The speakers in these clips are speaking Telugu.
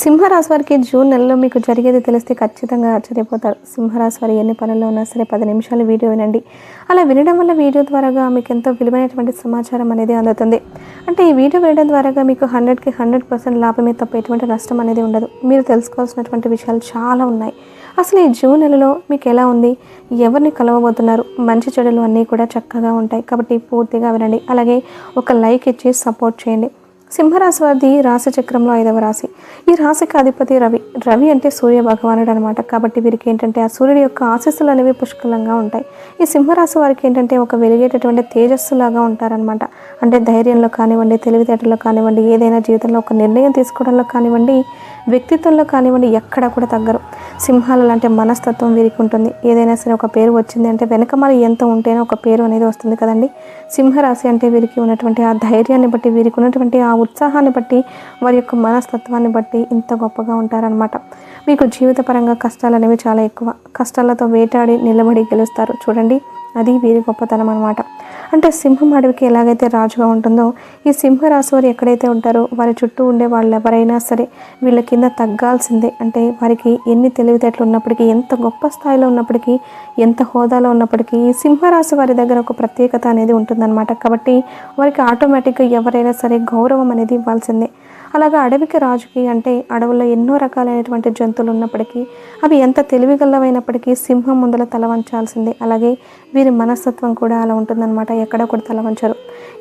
సింహరాశి వారికి జూన్ నెలలో మీకు జరిగేది తెలిస్తే ఖచ్చితంగా ఆశ్చర్యపోతారు. సింహరాశి వారు ఎన్ని పనుల్లో ఉన్నా సరే 10 నిమిషాలు వీడియో వినండి. అలా వినడం వల్ల వీడియో ద్వారాగా మీకు ఎంతో విలువైనటువంటి సమాచారం అనేది అందుతుంది. అంటే ఈ వీడియో వినడం ద్వారాగా మీకు 100కి 100% లాభమే తప్ప ఎటువంటి నష్టం అనేది ఉండదు. మీరు తెలుసుకోవాల్సినటువంటి విషయాలు చాలా ఉన్నాయి. అసలు ఈ జూన్ నెలలో మీకు ఎలా ఉంది, ఎవరిని కలవబోతున్నారు, మంచి చెడులు అన్నీ కూడా చక్కగా ఉంటాయి. కాబట్టి పూర్తిగా వినండి. అలాగే ఒక లైక్ ఇచ్చి సపోర్ట్ చేయండి. సింహరాశి వారిది రాశి చక్రంలో 5వ రాశి. ఈ రాశికి అధిపతి రవి. రవి అంటే సూర్య భగవానుడు అనమాట. కాబట్టి వీరికి ఏంటంటే ఆ సూర్యుడి యొక్క ఆశీస్సులు అనేవి పుష్కలంగా ఉంటాయి. ఈ సింహరాశి వారికి ఏంటంటే ఒక వెలిగేటటువంటి తేజస్సులాగా ఉంటారనమాట. అంటే ధైర్యంలో కానివ్వండి, తెలివితేటల్లో కానివ్వండి, ఏదైనా జీవితంలో ఒక నిర్ణయం తీసుకోవడంలో కానివ్వండి, వ్యక్తిత్వంలో కానివ్వండి, ఎక్కడా కూడా తగ్గరు. సింహాల లాంటి మనస్తత్వం వీరికి ఉంటుంది. ఏదైనా సరే ఒక పేరు వచ్చింది అంటే వెనకమాల ఎంత ఉంటేనే ఒక పేరు అనేది వస్తుంది కదండి. సింహరాశి అంటే వీరికి ఉన్నటువంటి ఆ ధైర్యాన్ని బట్టి, వీరికి ఉన్నటువంటి ఆ ఉత్సాహాన్ని బట్టి, వారి యొక్క మనస్తత్వాన్ని బట్టి ఇంత గొప్పగా ఉంటారనమాట. మీకు జీవితపరంగా కష్టాలు అనేవి చాలా ఎక్కువ. కష్టాలతో వేటాడి నిలబడి గెలుస్తారు చూడండి. అది వీరి గొప్పతనం అనమాట. అంటే సింహం అడవికి ఎలాగైతే రాజుగా ఉంటుందో, ఈ సింహరాశి వారు ఎక్కడైతే ఉంటారో వారి చుట్టూ ఉండే వాళ్ళు ఎవరైనా సరే వీళ్ళ కింద తగ్గాల్సిందే. అంటే వారికి ఎన్ని తెలివితేటలు ఉన్నప్పటికీ, ఎంత గొప్ప స్థాయిలో ఉన్నప్పటికీ, ఎంత హోదాలో ఉన్నప్పటికీ ఈ సింహరాశి వారి దగ్గర ఒక ప్రత్యేకత అనేది ఉంటుందన్నమాట. కాబట్టి వారికి ఆటోమేటిక్గా ఎవరైనా సరే గౌరవం అనేది ఇవ్వాల్సిందే. అలాగా అడవికి రాజుకి అంటే అడవుల్లో ఎన్నో రకాలైనటువంటి జంతువులు ఉన్నప్పటికీ, అవి ఎంత తెలివిగలవైనప్పటికీ సింహం ముందల తల వంచాల్సిందే. అలాగే వీరి మనస్తత్వం కూడా అలా ఉంటుందన్నమాట. ఎక్కడ కూడా తల వంచరు.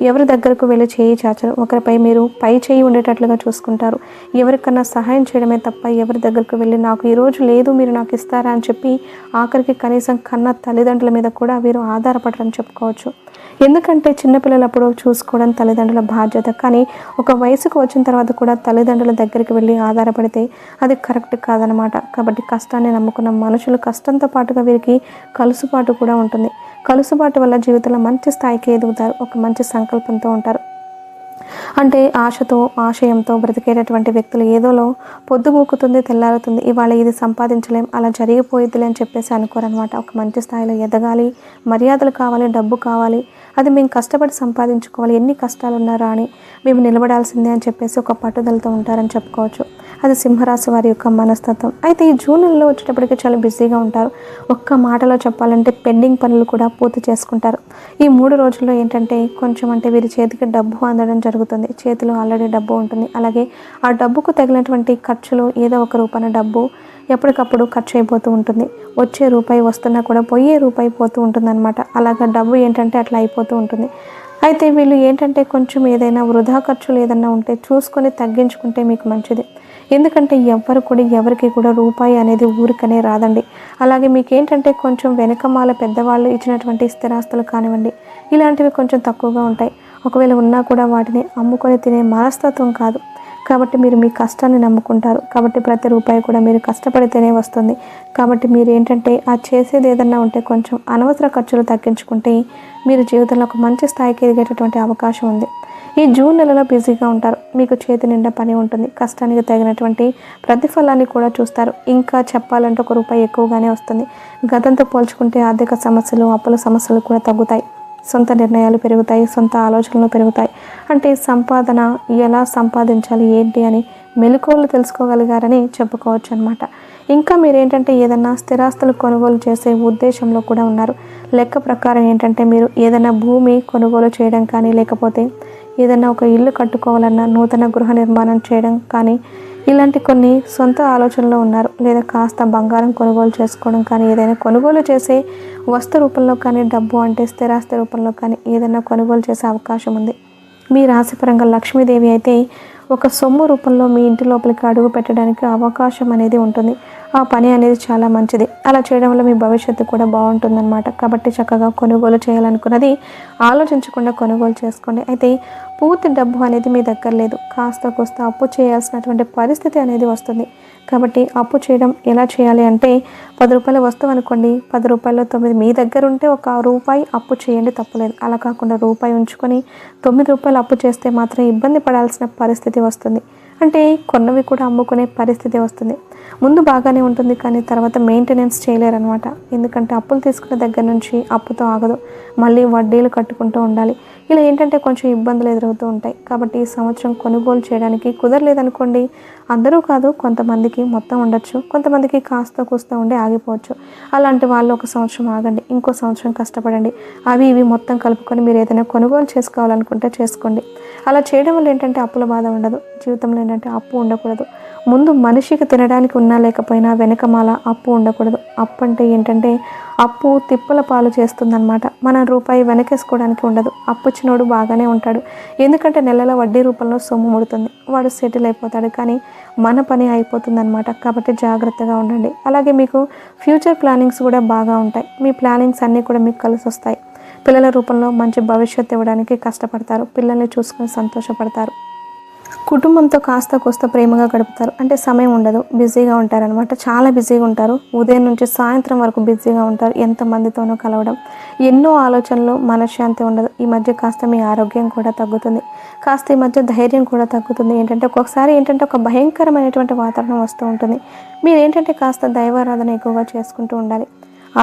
ఎవరి దగ్గరకు వెళ్ళి చేయి చాచరు. ఒకరిపై మీరు పై చేయి ఉండేటట్లుగా చూసుకుంటారు. ఎవరికన్నా సహాయం చేయడమే తప్ప ఎవరి దగ్గరకు వెళ్ళి నాకు ఈరోజు లేదు మీరు నాకు ఇస్తారా అని చెప్పి ఆఖరికి కనీసం కన్న తల్లిదండ్రుల మీద కూడా వీరు ఆధారపడరని చెప్పుకోవచ్చు. ఎందుకంటే చిన్నపిల్లలప్పుడు చూసుకోవడం తల్లిదండ్రుల బాధ్యత. కానీ ఒక వయసుకు వచ్చిన తర్వాత కూడా తల్లిదండ్రుల దగ్గరికి వెళ్ళి ఆధారపడితే అది కరెక్ట్ కాదనమాట. కాబట్టి కష్టాన్ని నమ్ముకున్న మనుషులు కష్టంతో పాటుగా వీరికి కలుసుబాటు కూడా ఉంటుంది. కలుసుబాటు వల్ల జీవితంలో మంచి స్థాయికి ఎదుగుతారు. ఒక మంచి సంకల్పంతో ఉంటారు. అంటే ఆశతో ఆశయంతో బ్రతికేటటువంటి వ్యక్తులు ఏదోలో పొద్దుగూకుతుంది తెల్లారుతుంది, ఇవాళ ఇది సంపాదించలేం, అలా జరిగిపోయిద్దిలే అని చెప్పేసి అనుకోరనమాట. ఒక మంచి స్థాయిలో ఎదగాలి, మర్యాదలు కావాలి, డబ్బు కావాలి, అది మేము కష్టపడి సంపాదించుకోవాలి, ఎన్ని కష్టాలు ఉన్నారా అని మేము నిలబడాల్సిందే అని చెప్పేసి ఒక పట్టుదలతో ఉంటారని చెప్పుకోవచ్చు. అది సింహరాశి వారి యొక్క మనస్తత్వం. అయితే ఈ జూన్ నెలలో వచ్చేటప్పటికి చాలా బిజీగా ఉంటారు. ఒక్క మాటలో చెప్పాలంటే పెండింగ్ పనులు కూడా పూర్తి చేసుకుంటారు. ఈ 3 రోజుల్లో ఏంటంటే కొంచెం అంటే వీరి చేతికి డబ్బు అందడం జరుగుతుంది. చేతిలో ఆల్రెడీ డబ్బు ఉంటుంది. అలాగే ఆ డబ్బుకు తగినటువంటి ఖర్చులు ఏదో ఒక రూపాన డబ్బు ఎప్పటికప్పుడు ఖర్చు అయిపోతూ ఉంటుంది. వచ్చే రూపాయి వస్తున్నా కూడా పోయే రూపాయి పోతూ ఉంటుందన్నమాట. అలాగా డబ్బు ఏంటంటే అట్లా అయిపోతూ ఉంటుంది. అయితే వీళ్ళు ఏంటంటే కొంచెం ఏదైనా వృధా ఖర్చులు ఏదైనా ఉంటే చూసుకొని తగ్గించుకుంటే మీకు మంచిది. ఎందుకంటే ఎవరికి కూడా రూపాయి అనేది ఊరికనే రాదండి. అలాగే మీకేంటంటే కొంచెం వెనకమాల పెద్దవాళ్ళు ఇచ్చినటువంటి స్థిరాస్తులు కానివ్వండి, ఇలాంటివి కొంచెం తక్కువగా ఉంటాయి. ఒకవేళ ఉన్నా కూడా వాటిని అమ్ముకొని తినే మనస్తత్వం కాదు. కాబట్టి మీరు మీ కష్టాన్ని నమ్ముకుంటారు. కాబట్టి ప్రతి రూపాయి కూడా మీరు కష్టపడితేనే వస్తుంది. కాబట్టి మీరు ఏంటంటే ఆ చేసేది ఏదన్నా ఉంటే కొంచెం అనవసర ఖర్చులు తగ్గించుకుంటే మీరు జీవితంలో ఒక మంచి స్థాయికి ఎదిగేటటువంటి అవకాశం ఉంది. ఈ జూన్ నెలలో బిజీగా ఉంటారు. మీకు చేతి నిండా పని ఉంటుంది. కష్టానికి తగినటువంటి ప్రతిఫలాన్ని కూడా చూస్తారు. ఇంకా చెప్పాలంటే ఒక రూపాయి ఎక్కువగానే వస్తుంది. గతంతో పోల్చుకుంటే ఆర్థిక సమస్యలు, అప్పుల సమస్యలు కూడా తగ్గుతాయి. సొంత నిర్ణయాలు పెరుగుతాయి, సొంత ఆలోచనలు పెరుగుతాయి. అంటే సంపాదన ఎలా సంపాదించాలి ఏంటి అని మెలకువలు తెలుసుకోగలిగారని చెప్పుకోవచ్చు అనమాట. ఇంకా మీరేంటంటే ఏదైనా స్థిరాస్తులు కొనుగోలు చేసే ఉద్దేశంలో కూడా ఉన్నారు. లెక్క ప్రకారం ఏంటంటే మీరు ఏదైనా భూమి కొనుగోలు చేయడం కానీ, లేకపోతే ఏదైనా ఒక ఇల్లు కట్టుకోవాలన్నా, నూతన గృహ నిర్మాణం చేయడం కానీ, ఇలాంటి కొన్ని సొంత ఆలోచనలో ఉన్నారు. లేదా కాస్త బంగారం కొనుగోలు చేసుకోవడం కానీ, ఏదైనా కొనుగోలు చేసే వస్తు రూపంలో కానీ, డబ్బు అంటే స్థిరాస్తి రూపంలో కానీ ఏదైనా కొనుగోలు చేసే అవకాశం ఉంది. మీ రాశిపరంగా లక్ష్మీదేవి అయితే ఒక సొమ్ము రూపంలో మీ ఇంటి లోపలికి అడుగు పెట్టడానికి అవకాశం అనేది ఉంటుంది. ఆ పని అనేది చాలా మంచిది. అలా చేయడం వల్ల మీ భవిష్యత్తు కూడా బాగుంటుందన్నమాట. కాబట్టి చక్కగా కొనుగోలు చేయాలనుకున్నది ఆలోచించకుండా కొనుగోలు చేసుకోండి. అయితే పూర్తి డబ్బు అనేది మీ దగ్గర లేదు. కాస్త కోస్త అప్పు చేయాల్సినటువంటి పరిస్థితి అనేది వస్తుంది. కాబట్టి అప్పు చేయడం ఎలా చేయాలి అంటే 10 రూపాయల వస్తువు అనుకోండి, 10 రూపాయల్లో 9 మీ దగ్గర ఉంటే ఒక రూపాయి అప్పు చేయండి, తప్పులేదు. అలా కాకుండా రూపాయి ఉంచుకొని 9 రూపాయలు అప్పు చేస్తే మాత్రం ఇబ్బంది పడాల్సిన పరిస్థితి వస్తుంది. అంటే కొన్నవి కూడా అమ్ముకునే పరిస్థితి వస్తుంది. ముందు బాగానే ఉంటుంది, కానీ తర్వాత మెయింటెనెన్స్ చేయలేరనమాట. ఎందుకంటే అప్పులు తీసుకున్న దగ్గర నుంచి అప్పుతో ఆగదు, మళ్ళీ వడ్డీలు కట్టుకుంటూ ఉండాలి. ఇలా ఏంటంటే కొంచెం ఇబ్బందులు ఎదురవుతూ ఉంటాయి. కాబట్టి ఈ సంవత్సరం కొనుగోలు చేయడానికి కుదరలేదనుకోండి, అందరూ కాదు, కొంతమందికి మొత్తం ఉండొచ్చు, కొంతమందికి కాస్త కూస్త ఉండి ఆగిపోవచ్చు. అలాంటి వాళ్ళు ఒక సంవత్సరం ఆగండి, ఇంకో సంవత్సరం కష్టపడండి. అవి ఇవి మొత్తం కలుపుకొని మీరు ఏదైనా కొనుగోలు చేసుకోవాలనుకుంటే చేసుకోండి. అలా చేయడం వల్ల ఏంటంటే అప్పుల బాధ ఉండదు. జీవితంలో ఏంటంటే అప్పు ఉండకూడదు. ముందు మనిషికి తినడానికి ఉన్నా లేకపోయినా వెనకమాల అప్పు ఉండకూడదు. అప్పు అంటే ఏంటంటే అప్పు తిప్పల పాలు చేస్తుందన్నమాట. మన రూపాయి వెనకేసుకోవడానికి ఉండదు. అప్పు ఇచ్చినోడు బాగానే ఉంటాడు, ఎందుకంటే నెలలో వడ్డీ రూపంలో సొమ్ము ముడుతుంది, వాడు సెటిల్ అయిపోతాడు. కానీ మన పని అయిపోతుందన్నమాట. కాబట్టి జాగ్రత్తగా ఉండండి. అలాగే మీకు ఫ్యూచర్ ప్లానింగ్స్ కూడా బాగా ఉంటాయి. మీ ప్లానింగ్స్ అన్నీ కూడా మీకు కలిసి వస్తాయి. పిల్లల రూపంలో మంచి భవిష్యత్తు ఇవ్వడానికి కష్టపడతారు. పిల్లల్ని చూసుకొని సంతోషపడతారు. కుటుంబంతో కాస్త కోస్త ప్రేమగా గడుపుతారు. అంటే సమయం ఉండదు, బిజీగా ఉంటారనమాట. చాలా బిజీగా ఉంటారు. ఉదయం నుంచి సాయంత్రం వరకు బిజీగా ఉంటారు. ఎంతమందితోనో కలవడం, ఎన్నో ఆలోచనలు, మనశ్శాంతి ఉండదు. ఈ మధ్య కాస్త మీ ఆరోగ్యం కూడా తగ్గుతుంది. కాస్త ఈ మధ్య ధైర్యం కూడా తగ్గుతుంది. ఏంటంటే ఒక్కొక్కసారి ఏంటంటే ఒక భయంకరమైనటువంటి వాతావరణం వస్తూ ఉంటుంది. మీరు ఏంటంటే కాస్త దైవారాధన ఎక్కువగా చేసుకుంటూ ఉండాలి.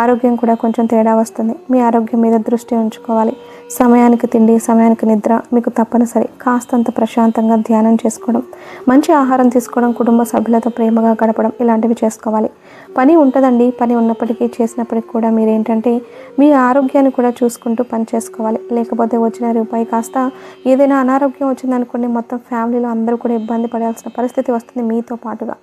ఆరోగ్యం కూడా కొంచెం తేడా వస్తుంది. మీ ఆరోగ్యం మీద దృష్టి ఉంచుకోవాలి. సమయానికి తిండి, సమయానికి నిద్ర మీకు తప్పనిసరి. కాస్తంత ప్రశాంతంగా ధ్యానం చేసుకోవడం, మంచి ఆహారం తీసుకోవడం, కుటుంబ సభ్యులతో ప్రేమగా గడపడం, ఇలాంటివి చేసుకోవాలి. పని ఉంటుందండి. పని ఉన్నప్పటికీ చేసినప్పటికీ కూడా మీరేంటంటే మీ ఆరోగ్యాన్ని కూడా చూసుకుంటూ పని చేసుకోవాలి. లేకపోతే వచ్చిన రూపాయి కాస్త ఏదైనా అనారోగ్యం వచ్చిందనుకోండి, మొత్తం ఫ్యామిలీలో అందరూ కూడా ఇబ్బంది పడాల్సిన పరిస్థితి వస్తుంది మీతో పాటుగా.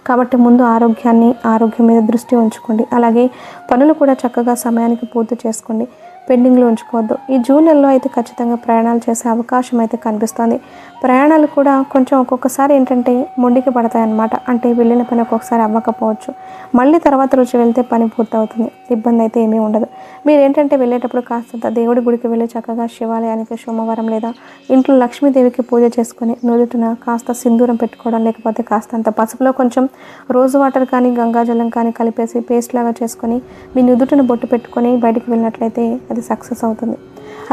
కాబట్టి ముందు ఆరోగ్యం మీద దృష్టి ఉంచుకోండి. అలాగే పనులు కూడా చక్కగా సమయానికి పూర్తి చేసుకోండి. పెండింగ్లో ఉంచుకోవద్దు. ఈ జూన్ నెలలో అయితే ఖచ్చితంగా ప్రయాణాలు చేసే అవకాశం అయితే కనిపిస్తుంది. ప్రయాణాలు కూడా కొంచెం ఒక్కొక్కసారి ఏంటంటే మొండికి పడతాయన్నమాట. అంటే వెళ్ళిన పని ఒక్కొక్కసారి అవ్వకపోవచ్చు, మళ్ళీ తర్వాత రోజు వెళ్తే పని పూర్తవుతుంది. ఇబ్బంది అయితే ఏమీ ఉండదు. మీరు ఏంటంటే వెళ్ళేటప్పుడు కాస్తంత దేవుడి గుడికి వెళ్ళి చక్కగా శివాలయానికి సోమవారం లేదా ఇంట్లో లక్ష్మీదేవికి పూజ చేసుకొని నుదుటిన కాస్త సింధూరం పెట్టుకోవడం, లేకపోతే కాస్తంత పసుపులో కొంచెం రోజు వాటర్ కానీ గంగాజలం కానీ కలిపేసి పేస్ట్ లాగా చేసుకొని మీ నుదుటిన బొట్టు పెట్టుకొని బయటికి వెళ్ళినట్లయితే అది సక్సెస్ అవుతుంది.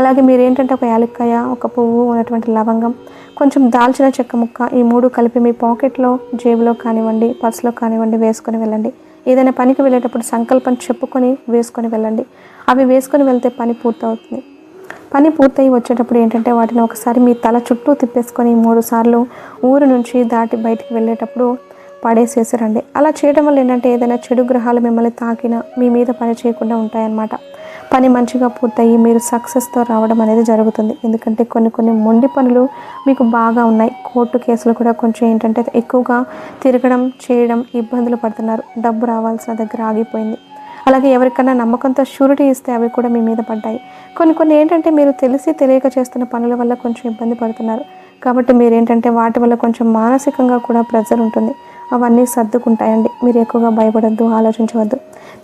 అలాగే మీరు ఏంటంటే ఒక యాలక్కాయ, ఒక పువ్వు, ఉన్నటువంటి లవంగం, కొంచెం దాల్చిన చెక్క ముక్క, ఈ 3 కలిపి మీ పాకెట్లో, జేబులో కానివ్వండి, పర్సులో కానివ్వండి వేసుకొని వెళ్ళండి. ఏదైనా పనికి వెళ్ళేటప్పుడు సంకల్పం చెప్పుకొని వేసుకొని వెళ్ళండి. అవి వేసుకొని వెళ్తే పని పూర్తవుతుంది. పని పూర్తయి వచ్చేటప్పుడు ఏంటంటే వాటిని ఒకసారి మీ తల చుట్టూ తిప్పేసుకొని 3 సార్లు ఊరు నుంచి దాటి బయటికి వెళ్ళేటప్పుడు పడేసేసి రండి. అలా చేయడం వల్ల ఏంటంటే ఏదైనా చెడు గ్రహాలు మిమ్మల్ని తాకినా మీ మీద పని చేయకుండా ఉంటాయన్నమాట. పని మంచిగా పూర్తయి మీరు సక్సెస్తో రావడం అనేది జరుగుతుంది. ఎందుకంటే కొన్ని మొండి పనులు మీకు బాగా ఉన్నాయి. కోర్టు కేసులు కూడా కొంచెం ఏంటంటే ఎక్కువగా తిరగడం, చేయడం, ఇబ్బందులు పడుతున్నారు. డబ్బు రావాల్సిన దగ్గర ఆగిపోయింది. అలాగే ఎవరికన్నా నమ్మకంతో షూరిటీ ఇస్తే అవి కూడా మీ మీద పడ్డాయి. కొన్ని ఏంటంటే మీరు తెలిసి తెలియక చేస్తున్న పనుల వల్ల కొంచెం ఇబ్బంది పడుతున్నారు. కాబట్టి మీరేంటంటే వాటి వల్ల కొంచెం మానసికంగా కూడా ప్రెజర్ ఉంటుంది. అవన్నీ సర్దుకుంటాయండి. మీరు ఎక్కువగా భయపడద్దు, ఆలోచించవద్దు.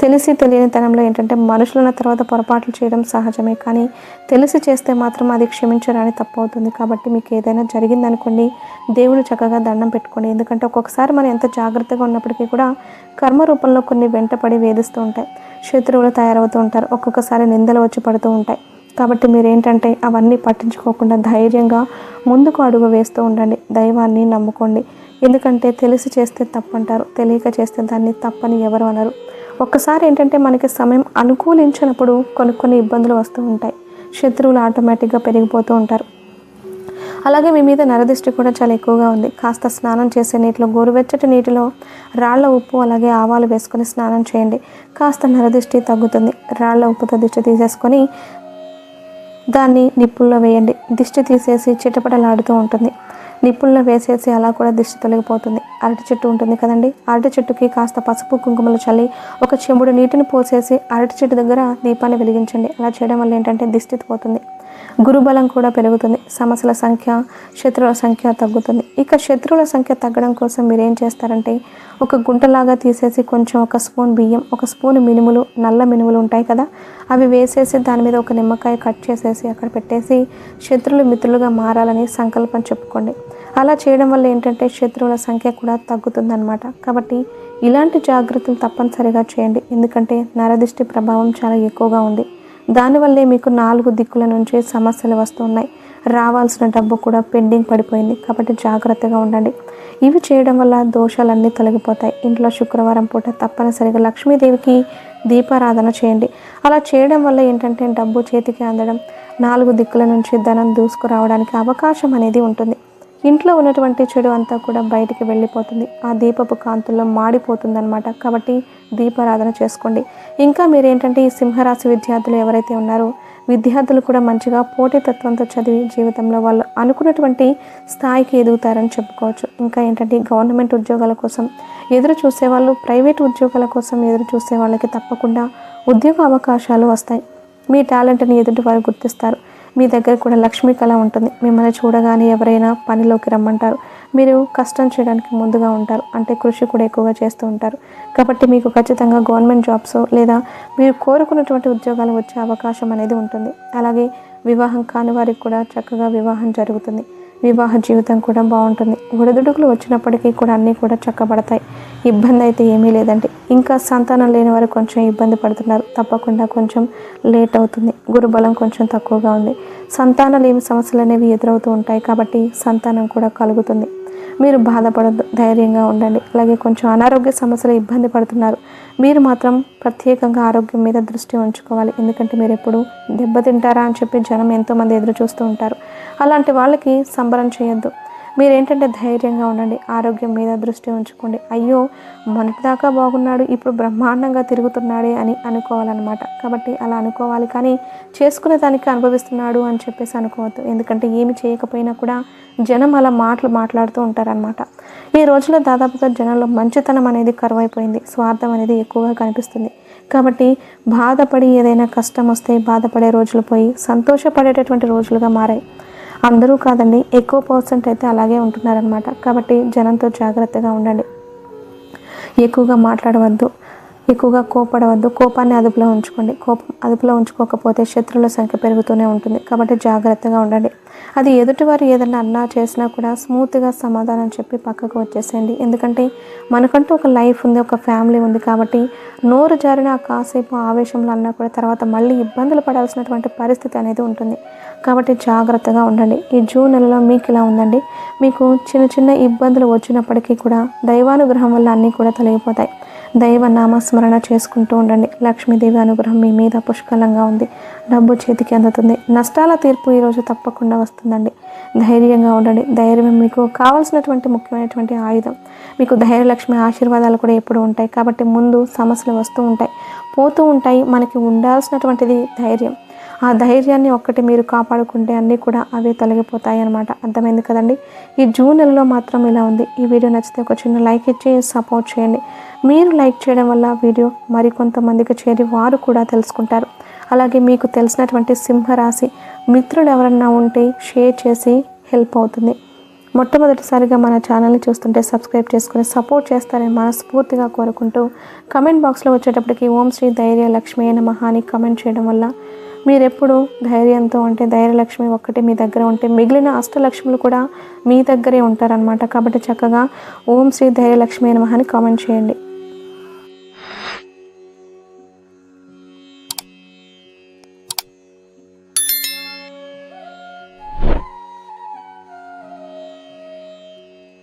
తెలిసి తెలియని తనంలో ఏంటంటే మనుషులున్న తర్వాత పొరపాట్లు చేయడం సహజమే. కానీ తెలిసి చేస్తే మాత్రం అది క్షమించరాని తప్పు అవుతుంది. కాబట్టి మీకు ఏదైనా జరిగిందనుకోండి, దేవుని చక్కగా దండం పెట్టుకోండి. ఎందుకంటే ఒక్కొక్కసారి మనం ఎంత జాగ్రత్తగా ఉన్నప్పటికీ కూడా కర్మ రూపంలో కొన్ని వెంటపడి వేధిస్తూ ఉంటాయి. శత్రువులు తయారవుతూ ఉంటారు. ఒక్కొక్కసారి నిందలు వచ్చి పడుతూ ఉంటాయి. కాబట్టి మీరేంటంటే అవన్నీ పట్టించుకోకుండా ధైర్యంగా ముందుకు అడుగు వేస్తూ ఉండండి. దైవాన్ని నమ్ముకోండి. ఎందుకంటే తెలిసి చేస్తే తప్పంటారు, తెలియక చేస్తే దాన్ని తప్పని ఎవరు అనరు. ఒక్కసారి ఏంటంటే మనకి సమయం అనుకూలించినప్పుడు కొన్ని ఇబ్బందులు వస్తూ ఉంటాయి. శత్రువులు ఆటోమేటిక్గా పెరిగిపోతూ ఉంటారు. అలాగే మీ మీద నరదిష్టి కూడా చాలా ఎక్కువగా ఉంది. కాస్త స్నానం చేసే నీటిలో, గోరువెచ్చటి నీటిలో రాళ్ల ఉప్పు అలాగే ఆవాలు వేసుకొని స్నానం చేయండి. కాస్త నరదిష్టి తగ్గుతుంది. రాళ్ల ఉప్పుతో దిష్టి తీసేసుకొని దాన్ని నిప్పుల్లో వేయండి. దిష్టి తీసేసి చిటపటలాడుతూ ఉంటుంది. నిప్పుల్లో వేసేసి అలా కూడా దిష్టి తొలగిపోతుంది. అరటి చెట్టు ఉంటుంది కదండి, అరటి చెట్టుకి కాస్త పసుపు కుంకుమలు చల్లి ఒక చెంబుడు నీటిని పోసేసి అరటి చెట్టు దగ్గర దీపాన్ని వెలిగించండి. అలా చేయడం వల్ల ఏంటంటే దిష్టి పోతుంది. గురుబలం కూడా పెరుగుతుంది. సమస్యల సంఖ్య, శత్రువుల సంఖ్య తగ్గుతుంది. ఇక శత్రువుల సంఖ్య తగ్గడం కోసం మీరు ఏం చేస్తారంటే ఒక గుంటలాగా తీసేసి కొంచెం ఒక స్పూన్ బియ్యం, ఒక స్పూన్ మినుములు, నల్ల మినుములు ఉంటాయి కదా, అవి వేసేసి దాని మీద ఒక నిమ్మకాయ కట్ చేసేసి అక్కడ పెట్టేసి శత్రువులు మిత్రులుగా మారాలని సంకల్పం చెప్పుకోండి. అలా చేయడం వల్ల ఏంటంటే శత్రువుల సంఖ్య కూడా తగ్గుతుందన్నమాట. కాబట్టి ఇలాంటి జాగ్రత్తలు తప్పనిసరిగా చేయండి. ఎందుకంటే నరదిష్టి ప్రభావం చాలా ఎక్కువగా ఉంది. దానివల్లే మీకు 4 దిక్కుల నుంచి సమస్యలు వస్తున్నాయి. రావాల్సిన డబ్బు కూడా పెండింగ్ పడిపోయింది, కాబట్టి జాగ్రత్తగా ఉండండి. ఇవి చేయడం వల్ల దోషాలన్నీ తొలగిపోతాయి. ఇంట్లో శుక్రవారం పూట తప్పనిసరిగా లక్ష్మీదేవికి దీపారాధన చేయండి. అలా చేయడం వల్ల ఏంటంటే డబ్బు చేతికి అందడం, 4 దిక్కుల నుంచి ధనం దూసుకురావడానికి అవకాశం అనేది ఉంటుంది. ఇంట్లో ఉన్నటువంటి చెడు అంతా కూడా బయటికి వెళ్ళిపోతుంది. ఆ దీపపు కాంతుల్లో మాడిపోతుంది అనమాట. కాబట్టి దీపారాధన చేసుకోండి. ఇంకా మీరేంటంటే ఈ సింహరాశి విద్యార్థులు ఎవరైతే ఉన్నారో విద్యార్థులు కూడా మంచిగా పోటీతత్వంతో చదివి జీవితంలో వాళ్ళు అనుకున్నటువంటి స్థాయికి ఎదుగుతారని చెప్పుకోవచ్చు. ఇంకా ఏంటంటే గవర్నమెంట్ ఉద్యోగాల కోసం ఎదురు చూసేవాళ్ళు, ప్రైవేట్ ఉద్యోగాల కోసం ఎదురు చూసే వాళ్ళకి తప్పకుండా ఉద్యోగ అవకాశాలు వస్తాయి. మీ టాలెంట్ని ఎదుటి వారు గుర్తిస్తారు. మీ దగ్గర కూడా లక్ష్మీ కళ ఉంటుంది. మిమ్మల్ని చూడగానే ఎవరైనా పనిలోకి రమ్మంటారు. మీరు కష్టం చేయడానికి ముందుగా ఉంటారు, అంటే కృషి కూడా ఎక్కువగా చేస్తూ ఉంటారు. కాబట్టి మీకు ఖచ్చితంగా గవర్నమెంట్ జాబ్స్ లేదా మీరు కోరుకున్నటువంటి ఉద్యోగాలు వచ్చే అవకాశం అనేది ఉంటుంది. అలాగే వివాహం కాని వారికి కూడా చక్కగా వివాహం జరుగుతుంది. వివాహ జీవితం కూడా బాగుంటుంది. ఒడిదుడుకులు వచ్చినప్పటికీ కూడా అన్నీ కూడా చక్కబడతాయి. ఇబ్బంది అయితే ఏమీ లేదండి. ఇంకా సంతానం లేని వారు కొంచెం ఇబ్బంది పడుతున్నారు. తప్పకుండా కొంచెం లేట్ అవుతుంది. గురుబలం కొంచెం తక్కువగా ఉంది. సంతానలేమి సమస్యలు అనేవి ఎదురవుతూ ఉంటాయి. కాబట్టి సంతానం కూడా కలుగుతుంది. మీరు బాధపడద్దు, ధైర్యంగా ఉండండి. అలాగే కొంచెం అనారోగ్య సమస్యలు ఇబ్బంది పడుతున్నారు. మీరు మాత్రం ప్రత్యేకంగా ఆరోగ్యం మీద దృష్టి ఉంచుకోవాలి. ఎందుకంటే మీరు ఎప్పుడు దెబ్బతింటారా అని చెప్పి జనం ఎంతోమంది ఎదురు చూస్తూ ఉంటారు. అలాంటి వాళ్ళకి సంబరం చేయొద్దు. మీరేంటంటే ధైర్యంగా ఉండండి. ఆరోగ్యం మీద దృష్టి ఉంచుకోండి. అయ్యో మొన్నటిదాకా బాగున్నాడు, ఇప్పుడు బ్రహ్మాండంగా తిరుగుతున్నాడే అని అనుకోవాలన్నమాట. కాబట్టి అలా అనుకోవాలి, కానీ చేసుకునే దానికి అనుభవిస్తున్నాడు అని చెప్పేసి అనుకోవద్దు. ఎందుకంటే ఏమి చేయకపోయినా కూడా జనం అలా మాట్లాడుతూ ఉంటారనమాట. ఈ రోజుల్లో దాదాపుగా జనంలో మంచితనం అనేది కరువైపోయింది. స్వార్థం అనేది ఎక్కువగా కనిపిస్తుంది. కాబట్టి బాధపడి ఏదైనా కష్టం వస్తే బాధపడే రోజులు పోయి సంతోషపడేటటువంటి రోజులుగా మారాయి. అందరూ కాదండి, ఎక్కువ పర్సెంట్ అయితే అలాగే ఉంటున్నారనమాట. కాబట్టి జనంతో జాగ్రత్తగా ఉండండి. ఎక్కువగా మాట్లాడవద్దు, ఎక్కువగా కోపడవద్దు. కోపాన్ని అదుపులో ఉంచుకోండి. కోపం అదుపులో ఉంచుకోకపోతే శత్రువుల సంఖ్య పెరుగుతూనే ఉంటుంది. కాబట్టి జాగ్రత్తగా ఉండండి. అది ఎదుటివారు ఏదన్నా అన్నా చేసినా కూడా స్మూత్గా సమాధానం చెప్పి పక్కకు వచ్చేసేయండి. ఎందుకంటే మనకంటూ ఒక లైఫ్ ఉంది, ఒక ఫ్యామిలీ ఉంది. కాబట్టి నోరు జారిన కాసేపు ఆవేశంలో అన్నా కూడా తర్వాత మళ్ళీ ఇబ్బందులు పడాల్సినటువంటి పరిస్థితి అనేది ఉంటుంది. కాబట్టి జాగ్రత్తగా ఉండండి. ఈ జూన్ నెలలో మీకు ఇలా ఉందండి. మీకు చిన్న చిన్న ఇబ్బందులు వచ్చినప్పటికీ కూడా దైవానుగ్రహం వల్ల అన్నీ కూడా తొలగిపోతాయి. దైవ నామస్మరణ చేసుకుంటూ ఉండండి. లక్ష్మీదేవి అనుగ్రహం మీ మీద పుష్కలంగా ఉంది. డబ్బు చేతికి అందుతుంది. నష్టాల తీర్పు ఈరోజు తప్పకుండా వస్తుందండి. ధైర్యంగా ఉండండి. ధైర్యం మీకు కావాల్సినటువంటి ముఖ్యమైనటువంటి ఆయుధం. మీకు ధైర్యలక్ష్మి ఆశీర్వాదాలు కూడా ఎప్పుడు ఉంటాయి. కాబట్టి ముందు సమస్యలు వస్తూ ఉంటాయి, పోతూ ఉంటాయి. మనకి ఉండాల్సినటువంటిది ధైర్యం. ఆ ధైర్యాన్ని ఒక్కటి మీరు కాపాడుకుంటే అన్నీ కూడా అవే తొలగిపోతాయి అన్నమాట. అర్థమైంది కదండి. ఈ జూన్ నెలలో మాత్రం ఇలా ఉంది. ఈ వీడియో నచ్చితే ఒక చిన్న లైక్ ఇచ్చి సపోర్ట్ చేయండి. మీరు లైక్ చేయడం వల్ల వీడియో మరికొంతమందికి చేరి వారు కూడా తెలుసుకుంటారు. అలాగే మీకు తెలిసినటువంటి సింహరాశి మిత్రులు ఎవరన్నా ఉంటే షేర్ చేసి హెల్ప్ అవుతుంది. మొట్టమొదటిసారిగా మన ఛానల్ని చూస్తుంటే సబ్స్క్రైబ్ చేసుకుని సపోర్ట్ చేస్తారని మనస్ఫూర్తిగా కోరుకుంటూ కమెంట్ బాక్స్లో వచ్చేటప్పటికి ఓం శ్రీ ధైర్య లక్ష్మీ నమః అని కమెంట్ చేయడం వల్ల మీరెప్పుడు ధైర్యంతో అంటే ధైర్యలక్ష్మి ఒక్కటే మీ దగ్గర ఉంటే మిగిలిన అష్టలక్ష్ములు కూడా మీ దగ్గరే ఉంటారనమాట. కాబట్టి చక్కగా ఓం శ్రీ ధైర్యలక్ష్మీ నమః అని కామెంట్ చేయండి.